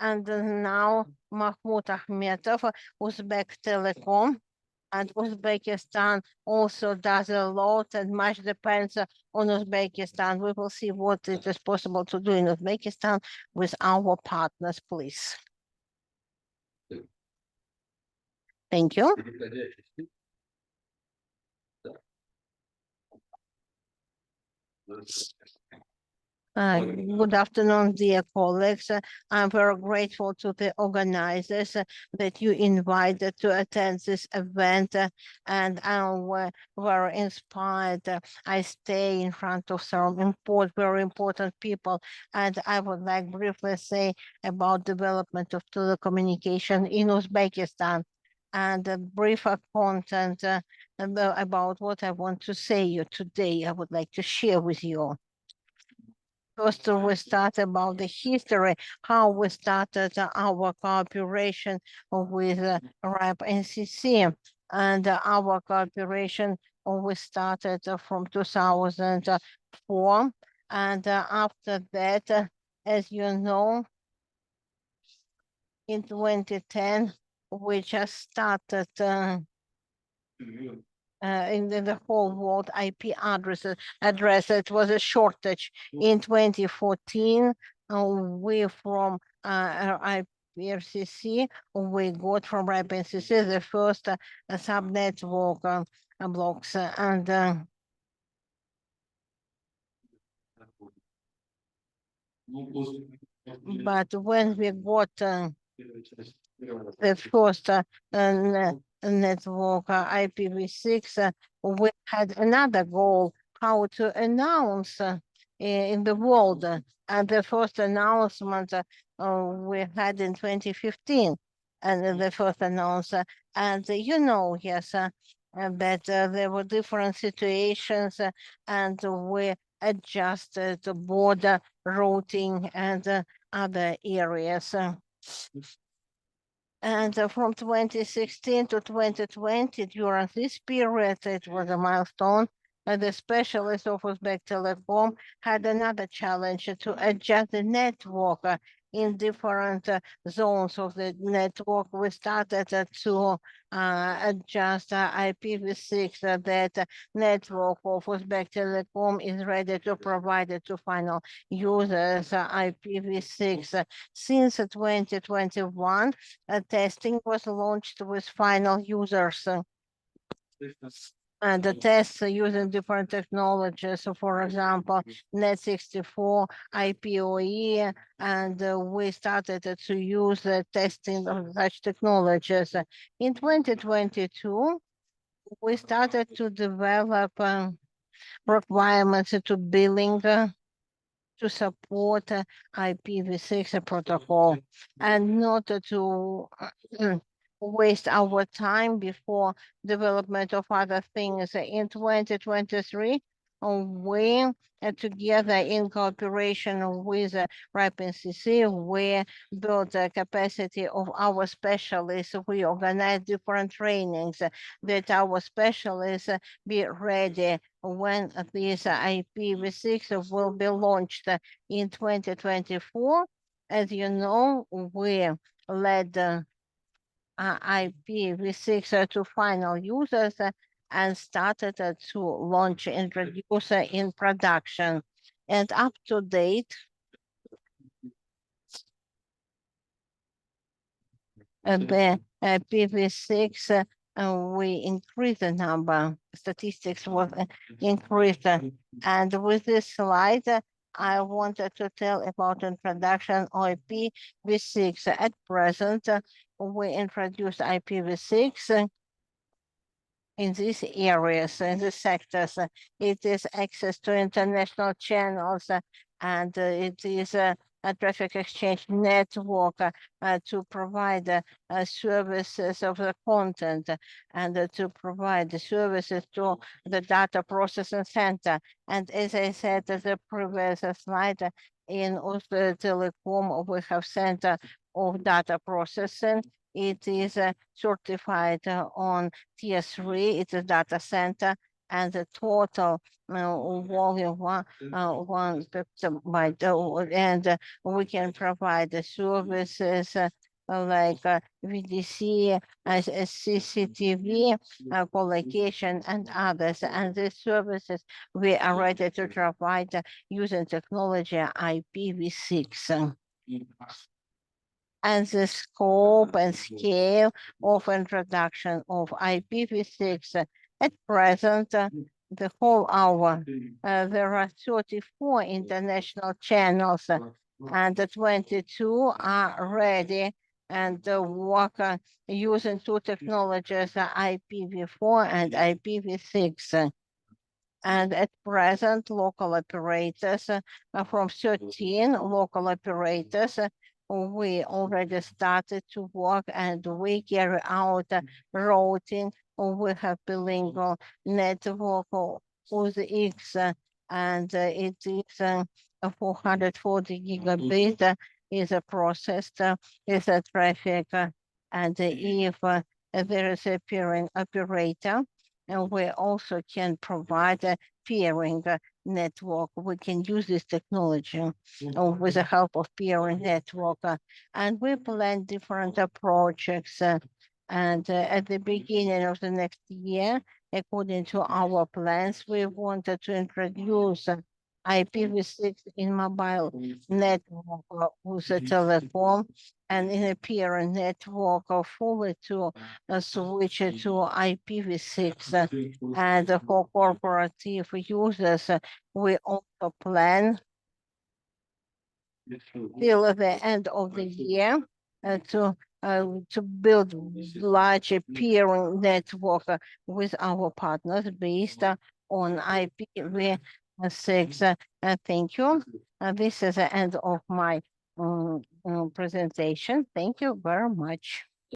And now Makhmud Akhmetov, Uzbektelecom. And Uzbekistan also does a lot, and much depends on Uzbekistan. We will see what it is possible to do in Uzbekistan with our partners, please. Thank you. Good afternoon, dear colleagues. I'm very grateful to the organizers that you invited to attend this event, and I'm very inspired. I stay in front of some very important people, and I would like briefly say about development of telecommunication in Uzbekistan and a briefer content about what I want to say you today. I would like to share with you. First, we start about the history, how we started our cooperation with RIPE NCC. And our cooperation, we started from 2004. And after that, as you know, in 2010, we just started in the whole world IP address. It was a shortage. In 2014, we from IPRCC, we got from IPRCC the first subnetwork blocks. But when we got the first network IPv6, we had another goal, how to announce in the world. And the first announcement we had in 2015, and the first announcer. And you know, yes, that there were different situations, and we adjusted the border routing and other areas. And from 2016 to 2020, during this period, it was a milestone. And the specialists of Uzbektelecom had another challenge to adjust the network in different zones of the network. We started to adjust IPv6 that network of Uzbektelecom is ready to provide it to final users IPv6. Since 2021, testing was launched with final users. And the tests using different technologies. So for example, Net64, IPOE, and we started to use the testing of such technologies. In 2022, we started to develop requirements to billing to support IPv6 protocol and not to waste our time before development of other things. In 2023, we together in cooperation with RIPE NCC, we built the capacity of our specialists. We organize different trainings that our specialists be ready when this IPv6 will be launched in 2024. As you know, we led IPv6 to final users and started to launch and introduce in production. And up to date, the IPv6, we increased the number, statistics was increased. And with this slide, I wanted to tell about introduction of IPv6. At present, we introduced IPv6 in these areas, in these sectors. It is access to international channels, and it is a traffic exchange network to provide services of the content and to provide the services to the data processing center. And as I said at the previous slide, in Uzbektelecom, we have center of data processing. It is certified on Tier 3. It's a data center, and the total volume one petabyte, and we can provide the services like VDC, CCTV, collocation, and others. And these services we are ready to provide using technology IPv6. And the scope and scale of introduction of IPv6 at present, the whole hour, there are 34 international channels and the 22 are ready and work using two technologies, IPv4 and IPv6. And at present, local operators from 13 local operators, we already started to work and we carry out routing. We have bilingual network with X and it is 440 gigabit is a processed is a traffic and if there is a peering operator, and we also can provide a peering network. We can use this technology with the help of peering network. And we plan different projects. And at the beginning of the next year, according to our plans, we wanted to introduce IPv6 in mobile network with a telecom and in a peer network fully to switch it to IPv6 and for corporative users, we also plan till the end of the year to build large peering network with our partners based on IPv6. Thank you. This is the end of my presentation. Thank you very much.